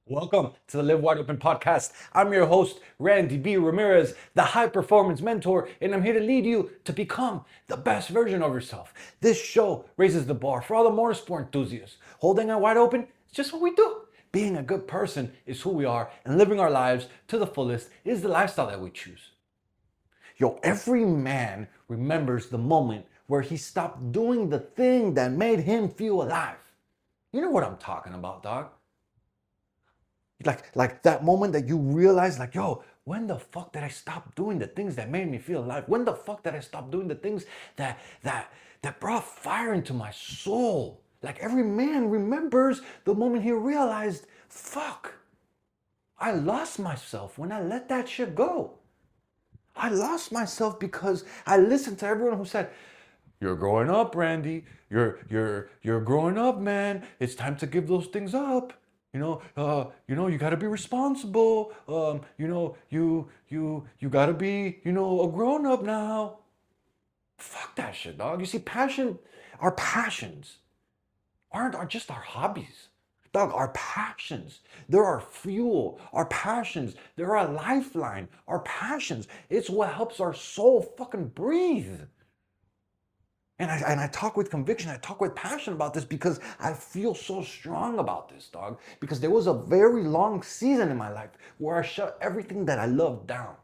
Welcome to the Live Wide Open podcast. I'm your host, Randy B. Ramirez, the high performance mentor, and I'm here to lead you to become the best version of yourself. This show raises the bar for all the motorsport enthusiasts. Holding it wide open is just what we do. Being a good person is who we are, and living our lives to the fullest is the lifestyle that we choose. Yo, every man remembers the moment where he stopped doing the thing that made him feel alive. You know what I'm talking about, dog. Like that moment that you realize, like, yo, when the fuck did I stop doing the things that made me feel alive? When the fuck did I stop doing the things that brought fire into my soul? Like every man remembers the moment he realized, fuck, I lost myself when I let that shit go. I lost myself because I listened to everyone who said, "You're growing up, Randy. You're growing up, man. It's time to give those things up. You gotta be responsible. You gotta be, a grown up now." Fuck that shit, dog. You see, our passions are just our hobbies. Dog, our passions, they're our fuel. Our passions, they're our lifeline. Our passions, it's what helps our soul fucking breathe. And I talk with conviction, I talk with passion about this because I feel so strong about this, dog. Because there was a very long season in my life where I shut everything that I loved down.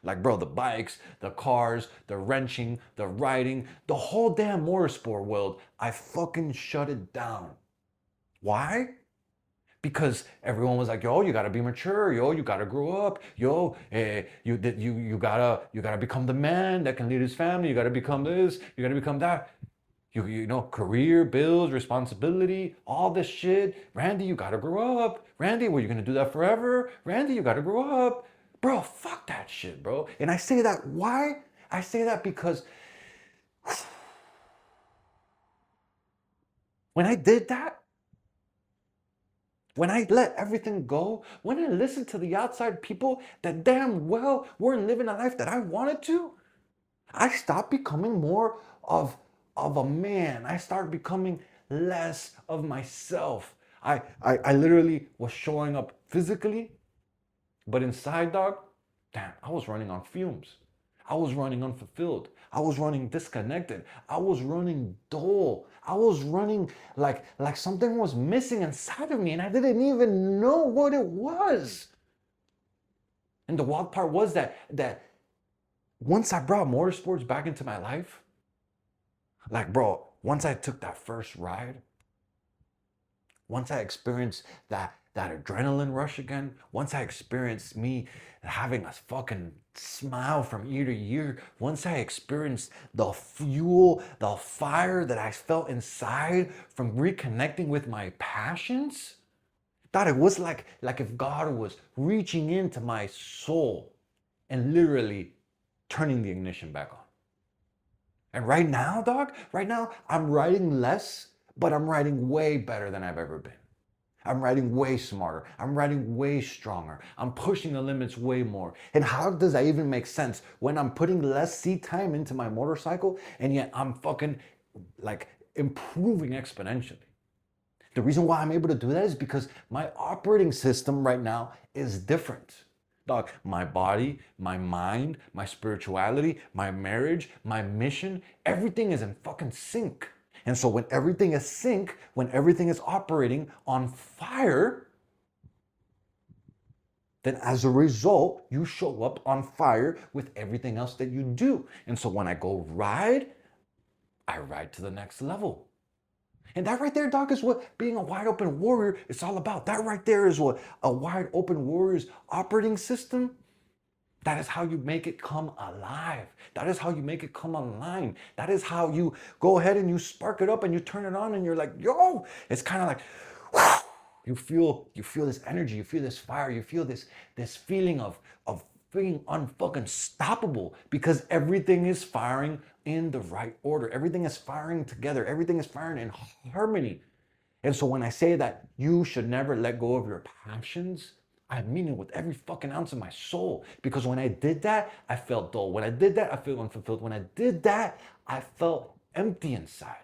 Like, bro, the bikes, the cars, the wrenching, the riding, the whole damn motorsport world, I fucking shut it down. Why? Because everyone was like, yo, you gotta be mature, yo, you gotta grow up, yo, you gotta become the man that can lead his family, you gotta become this, you gotta become that. Career, bills, responsibility, all this shit. Randy, you gotta grow up. Randy, were you gonna do that forever? Randy, you gotta grow up. Bro, fuck that shit, bro. And I say that, why? I say that because when I did that, when I let everything go, when I listened to the outside people that damn well weren't living a life that I wanted to, I stopped becoming more of a man. I started becoming less of myself. I literally was showing up physically, but inside, dog, damn, I was running on fumes. I was running unfulfilled. I was running disconnected. I was running dull. I was running like something was missing inside of me and I didn't even know what it was. And the wild part was that once I brought motorsports back into my life, like, bro, once I took that first ride, once I experienced that adrenaline rush again, once I experienced me having a fucking smile from ear to ear, once I experienced the fuel, the fire that I felt inside from reconnecting with my passions, thought it was like if God was reaching into my soul and literally turning the ignition back on. And right now, dog, right now, I'm riding less, but I'm riding way better than I've ever been. I'm riding way smarter. I'm riding way stronger. I'm pushing the limits way more. And how does that even make sense when I'm putting less seat time into my motorcycle and yet I'm fucking like improving exponentially? The reason why I'm able to do that is because my operating system right now is different. Dog, my body, my mind, my spirituality, my marriage, my mission, everything is in fucking sync. And so when everything is sync, when everything is operating on fire, then as a result, you show up on fire with everything else that you do. And so when I go ride, I ride to the next level. And that right there, Doc, is what being a wide open warrior is all about. That right there is what a wide open warrior's operating system. That is how you make it come alive. That is how you make it come online. That is how you go ahead and you spark it up and you turn it on and you're like, yo, it's kind of like, whew, you feel this energy, you feel this fire, you feel this feeling of being unfucking stoppable because everything is firing in the right order. Everything is firing together. Everything is firing in harmony. And so when I say that you should never let go of your passions, I mean it with every fucking ounce of my soul. Because when I did that, I felt dull. When I did that, I felt unfulfilled. When I did that, I felt empty inside.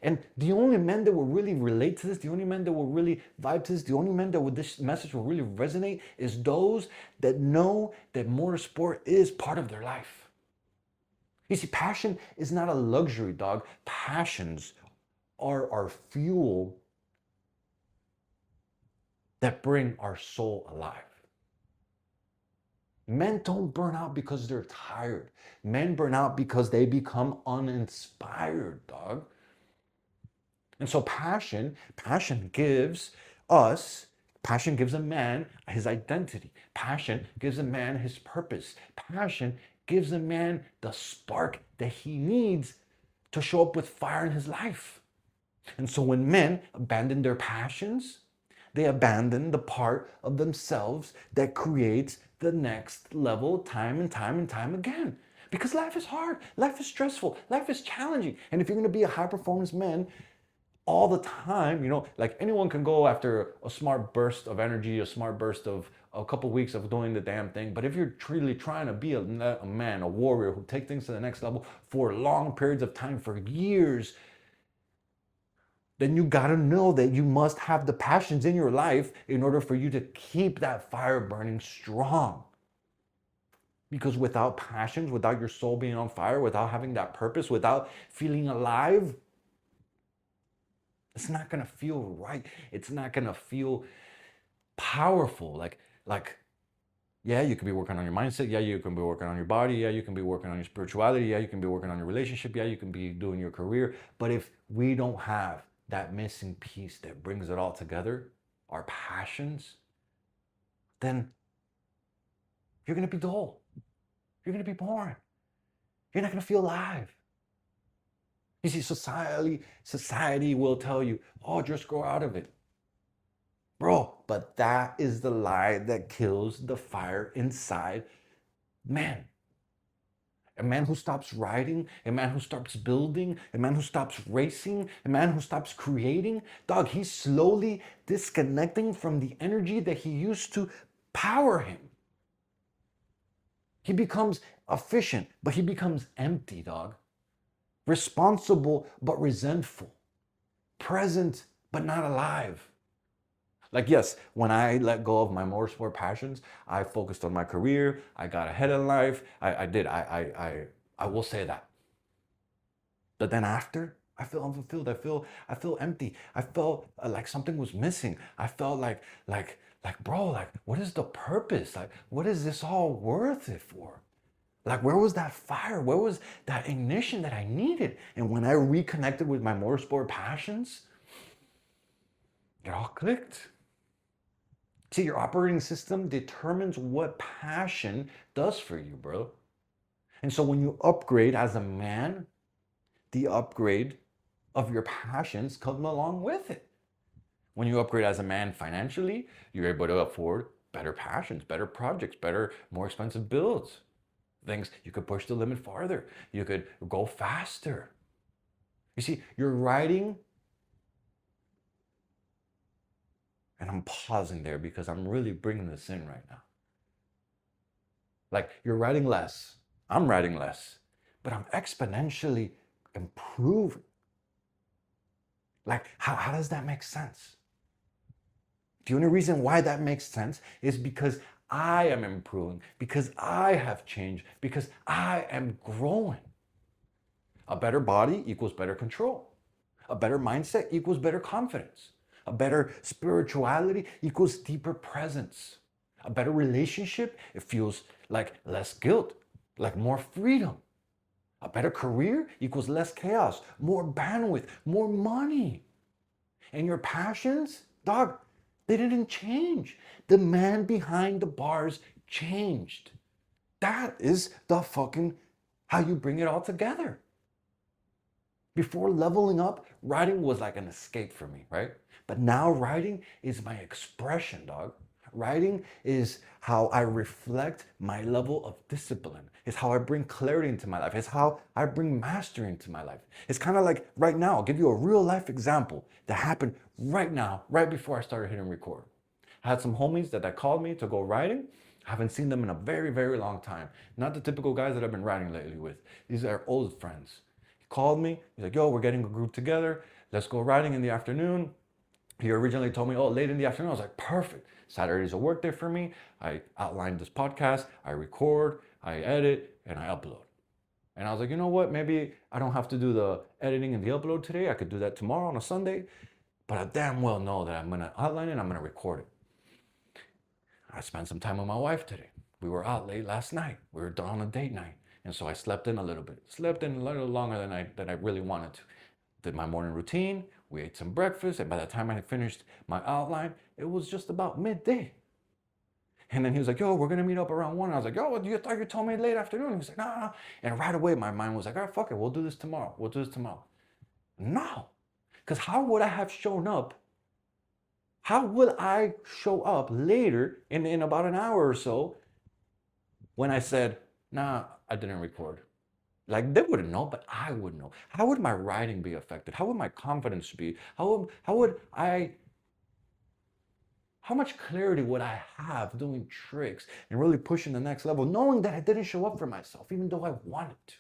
And the only men that will really relate to this, the only men that will really vibe to this, the only men that with this message will really resonate is those that know that motorsport is part of their life. You see, passion is not a luxury, dog. Passions are our fuel that bring our soul alive. Men don't burn out because they're tired. Men burn out because they become uninspired, dog. And so passion gives a man his identity. Passion gives a man his purpose. Passion gives a man the spark that he needs to show up with fire in his life. And so when men abandon their passions, they abandon the part of themselves that creates the next level time and time and time again. Because life is hard, life is stressful, life is challenging. And if you're gonna be a high performance man all the time, like anyone can go after a smart burst of energy, a smart burst of a couple weeks of doing the damn thing. But if you're truly trying to be a man, a warrior who take things to the next level for long periods of time, for years, then you gotta know that you must have the passions in your life in order for you to keep that fire burning strong. Because without passions, without your soul being on fire, without having that purpose, without feeling alive, it's not gonna feel right. It's not gonna feel powerful. Like, yeah, you can be working on your mindset. Yeah, you can be working on your body. Yeah, you can be working on your spirituality. Yeah, you can be working on your relationship. Yeah, you can be doing your career. But if we don't have that missing piece that brings it all together, our passions, then you're gonna be dull. You're gonna be boring. You're not gonna feel alive. You see, society will tell you, oh, just grow out of it. Bro, but that is the lie that kills the fire inside man. A man who stops riding, a man who stops building, a man who stops racing, a man who stops creating, dog, he's slowly disconnecting from the energy that he used to power him. He becomes efficient, but he becomes empty, dog. Responsible, but resentful. Present, but not alive. Like, yes, when I let go of my motorsport passions, I focused on my career. I got ahead in life. I did. I will say that. But then after, I feel unfulfilled. I feel empty. I felt like something was missing. I felt like, bro, like, what is the purpose? Like, what is this all worth it for? Like, where was that fire? Where was that ignition that I needed? And when I reconnected with my motorsport passions, it all clicked. See, your operating system determines what passion does for you, bro. And so when you upgrade as a man, the upgrade of your passions come along with it. When you upgrade as a man financially, you're able to afford better passions, better projects, better, more expensive builds. Things you could push the limit farther. You could go faster. You see, you're riding, and I'm pausing there because I'm really bringing this in right now. Like, you're riding less, I'm riding less, but I'm exponentially improving. Like, how does that make sense? The only reason why that makes sense is because I am improving, because I have changed, because I am growing. A better body equals better control. A better mindset equals better confidence. A better spirituality equals deeper presence. A better relationship, it feels like less guilt, like more freedom. A better career equals less chaos, more bandwidth, more money. And your passions, dog, they didn't change. The man behind the bars changed. That is the fucking how you bring it all together. Before leveling up, riding was like an escape for me, right? But now riding is my expression, dog. Riding is how I reflect my level of discipline. It's how I bring clarity into my life. It's how I bring mastery into my life. It's kind of like right now, I'll give you a real life example that happened right now, right before I started hitting record. I had some homies that called me to go riding. I haven't seen them in a very, very long time. Not the typical guys that I've been riding lately with. These are old friends. He called me. He's like, yo, we're getting a group together. Let's go riding in the afternoon. He originally told me, oh, late in the afternoon. I was like, perfect. Saturday's a work day for me. I outline this podcast. I record, I edit, and I upload. And I was like, you know what? Maybe I don't have to do the editing and the upload today. I could do that tomorrow on a Sunday. But I damn well know that I'm going to outline it and I'm going to record it. I spent some time with my wife today. We were out late last night. We were on a date night. And so I slept in a little bit. Slept in a little longer than I really wanted to. Did my morning routine. We ate some breakfast. And by the time I finished my outline, it was just about midday. And then he was like, yo, we're going to meet up around 1. I was like, yo, you thought you told me late afternoon? He was like, no. And right away, my mind was like, all right, fuck it. We'll do this tomorrow. No. Because how would I have shown up? How would I show up later in about an hour or so when I said, nah, I didn't record? Like, they wouldn't know, but I would know. How would my writing be affected? How would my confidence be? How much clarity would I have doing tricks and really pushing the next level, knowing that I didn't show up for myself, even though I wanted to?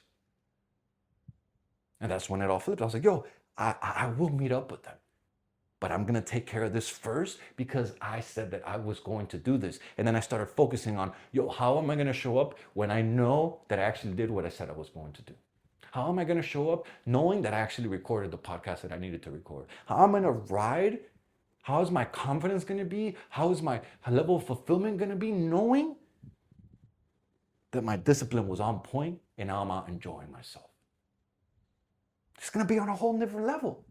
And that's when it all flipped. I was like, yo, I will meet up with them. But I'm going to take care of this first because I said that I was going to do this. And then I started focusing on, yo, how am I going to show up when I know that I actually did what I said I was going to do? How am I going to show up knowing that I actually recorded the podcast that I needed to record? How am I going to ride? How is my confidence going to be? How is my level of fulfillment going to be knowing that my discipline was on point and now I'm out enjoying myself? It's going to be on a whole different level.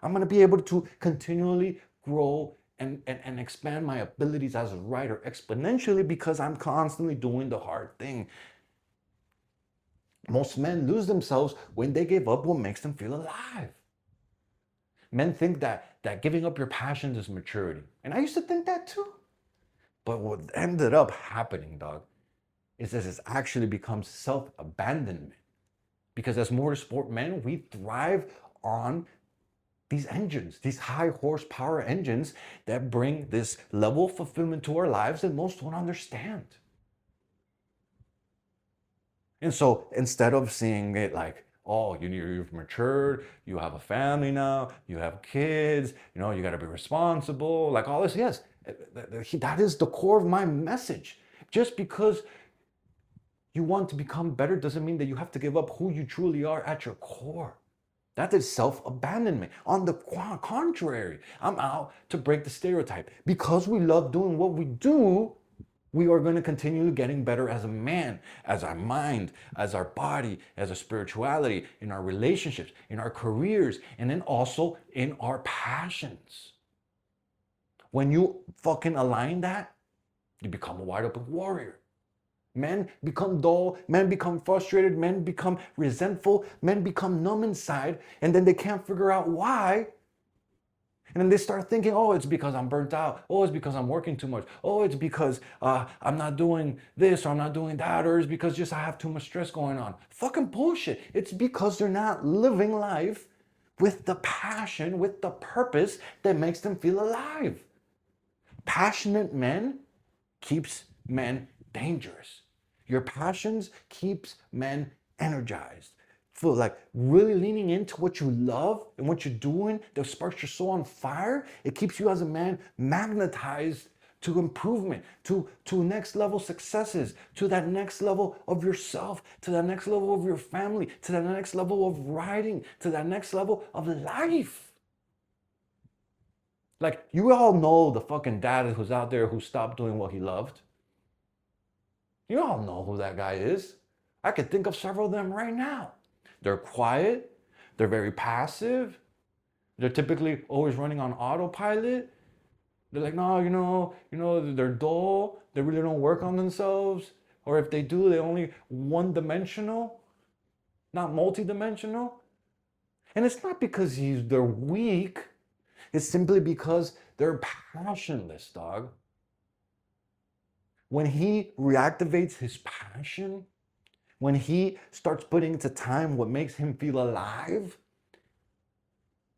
I'm going to be able to continually grow and expand my abilities as a writer exponentially because I'm constantly doing the hard thing. Most men lose themselves when they give up what makes them feel alive. Men think that giving up your passions is maturity. And I used to think that too. But what ended up happening, dog, is that it actually becomes self-abandonment. Because as motorsport men, we thrive on these engines, these high horsepower engines that bring this level of fulfillment to our lives that most don't understand. And so instead of seeing it like, oh, you've matured, you have a family now, you have kids, you got to be responsible, like all this, yes, that is the core of my message. Just because you want to become better doesn't mean that you have to give up who you truly are at your core. That is self-abandonment. On the contrary, I'm out to break the stereotype. Because we love doing what we do, we are going to continue getting better as a man, as our mind, as our body, as our spirituality, in our relationships, in our careers, and then also in our passions. When you fucking align that, you become a wide open warrior. Men become dull, men become frustrated, men become resentful, men become numb inside, and then they can't figure out why. And then they start thinking, oh, it's because I'm burnt out. Oh, it's because I'm working too much. Oh, it's because I'm not doing this or I'm not doing that, or it's because just I have too much stress going on. Fucking bullshit. It's because they're not living life with the passion, with the purpose that makes them feel alive. Passionate men keeps men dangerous. Your passions keeps men energized. Feel like really leaning into what you love and what you're doing that sparks your soul on fire. It keeps you as a man magnetized to improvement, to next level successes, to that next level of yourself, to that next level of your family, to that next level of writing, to that next level of life. Like, you all know the fucking dad who's out there who stopped doing what he loved. You all know who that guy is. I could think of several of them right now. They're quiet. They're very passive. They're typically always running on autopilot. They're like, no, they're dull. They really don't work on themselves. Or if they do, they're only one-dimensional, not multi-dimensional. And it's not because they're weak. It's simply because they're passionless, dog. When he reactivates his passion, when he starts putting into time what makes him feel alive,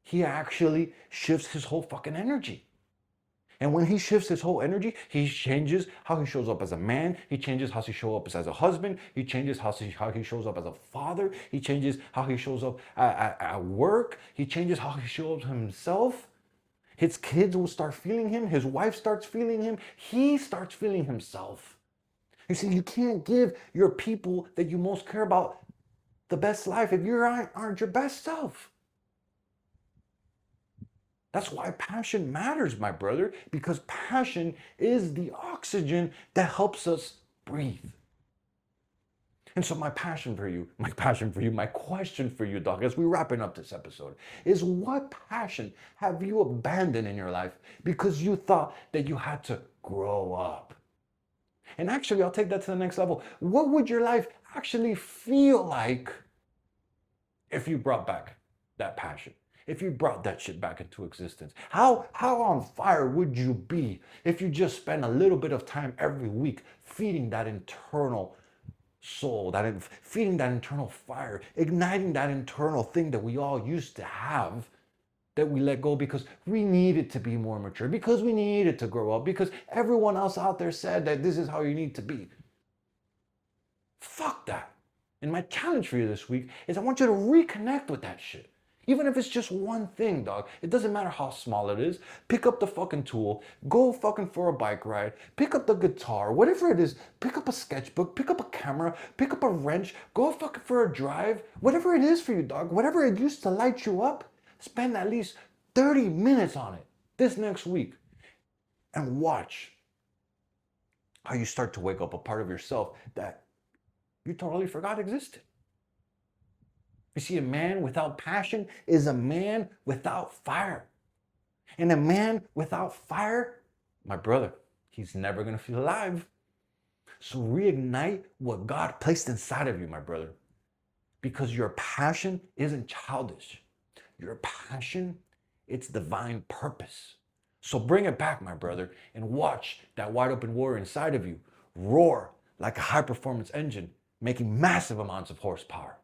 he actually shifts his whole fucking energy. And when he shifts his whole energy, he changes how he shows up as a man. He changes how he shows up as a husband. He changes how he shows up as a father. He changes how he shows up at work. He changes how he shows up himself. His kids will start feeling him. His wife starts feeling him. He starts feeling himself. You see, you can't give your people that you most care about the best life if you aren't your best self. That's why passion matters, my brother, because passion is the oxygen that helps us breathe. And so my question for you, my question for you, dog, as we're wrapping up this episode, is what passion have you abandoned in your life because you thought that you had to grow up? And actually, I'll take that to the next level. What would your life actually feel like if you brought back that passion? If you brought that shit back into existence? How on fire would you be if you just spent a little bit of time every week feeding that internal soul, feeding that internal fire, igniting that internal thing that we all used to have, that we let go because we needed to be more mature, because we needed to grow up, because everyone else out there said that this is how you need to be? Fuck that. And my challenge for you this week is I want you to reconnect with that shit. Even if it's just one thing, dog. It doesn't matter how small it is. Pick up the fucking tool. Go fucking for a bike ride. Pick up the guitar. Whatever it is. Pick up a sketchbook. Pick up a camera. Pick up a wrench. Go fucking for a drive. Whatever it is for you, dog. Whatever it used to light you up. Spend at least 30 minutes on it this next week. And watch how you start to wake up a part of yourself that you totally forgot existed. You see, a man without passion is a man without fire. And a man without fire, my brother, he's never going to feel alive. So reignite what God placed inside of you, my brother. Because your passion isn't childish. Your passion, it's divine purpose. So bring it back, my brother, and watch that wide open warrior inside of you roar like a high performance engine, making massive amounts of horsepower.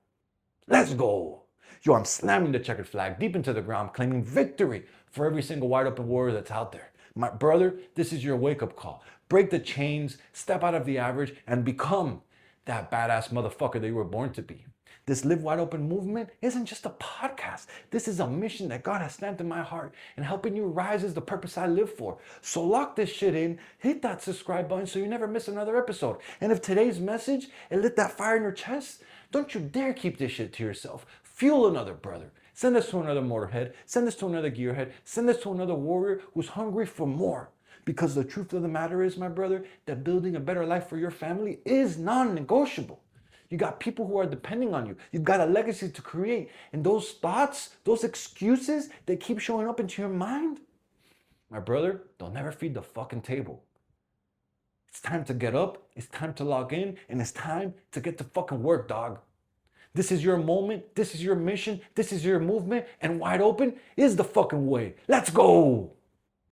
Let's go. Yo, I'm slamming the checkered flag deep into the ground, claiming victory for every single wide open warrior that's out there. My brother, this is your wake-up call. Break the chains, step out of the average, and become that badass motherfucker that you were born to be. This Live Wide Open movement isn't just a podcast. This is a mission that God has stamped in my heart, and helping you rise is the purpose I live for. So lock this shit in, hit that subscribe button so you never miss another episode. And if today's message, it lit that fire in your chest, don't you dare keep this shit to yourself. Fuel another brother. Send this to another motorhead. Send this to another gearhead. Send this to another warrior who's hungry for more. Because the truth of the matter is, my brother, that building a better life for your family is non-negotiable. You got people who are depending on you. You've got a legacy to create. And those thoughts, those excuses that keep showing up into your mind, my brother, they'll never feed the fucking table. It's time to get up, it's time to log in, and it's time to get to fucking work, dog. This is your moment, this is your mission, this is your movement, and wide open is the fucking way. Let's go!